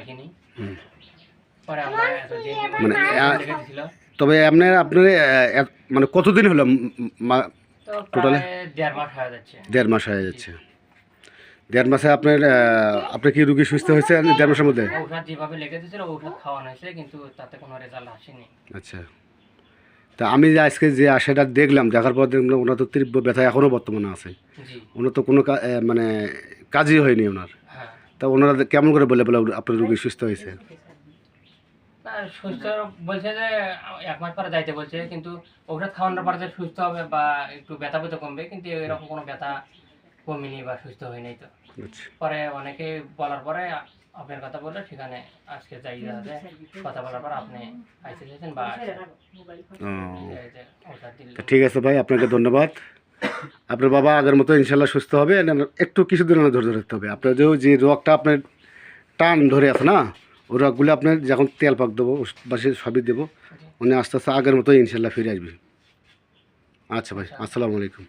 রাখিনি। পরে আমরা এতদিন মানে লেগেছিল। তবে আপনার মানে কতদিন হলো তো টোটালে? প্রায় 1.5 মাস হয়ে যাচ্ছে। 1.5 মাস হয়ে যাচ্ছে। 1.5 মাসে আপনার কি রুগী সুস্থ হয়েছে 1.5 মাসের মধ্যে? ঔষধ যেভাবে লেগে দিয়েছিল ঔষধ খাওয়ানো হয়েছে, কিন্তু তাতে কোনো রেজাল্ট আসেনি। আচ্ছা, তা আমি যে আজকে যে সেটা দেখলাম, দেখার পর দেখলাম ওনার তো তীব্র ব্যথা এখনও বর্তমানে আছে। জি। ওনার তো কোনো মানে কাজই হয়নি ওনার। হ্যাঁ। তা ওনারা কেমন করে বলে আপনার রুগী সুস্থ হয়েছে? না, সুস্থ বলছে যে 1 মাস পরে যাইতে বলছে, কিন্তু ঔষধ খাওয়ানোর পরে যে সুস্থ হবে বা একটু ব্যথা ব্যথা কমবে, কিন্তু এরকম কোনো ব্যথা কমেনি বা সুস্থ হয় নাই। তো আচ্ছা। পরে অনেকে বলার পরে আপনার কথা বললো, সেখানে আজকে যাই যাতে কথা বলার পর আপনি আইসে গেছেন বা ঔষধ দিল। ঠিক আছে ভাই, আপনাকে ধন্যবাদ। আপনার বাবা আগের মতো ইনশাল্লাহ সুস্থ হবে। একটু কিছুদিন ধৈর্য ধরতে হবে। আপনার যে রোগটা আপনার টান ধরে আছে না, ওই রোগগুলো আপনার যখন তেল পাক দেবো বা সবই দেবো, উনি আস্তে আস্তে আগের মতো ইনশাল্লাহ ফিরে আসবে। আচ্ছা ভাই, আসসালামু আলাইকুম।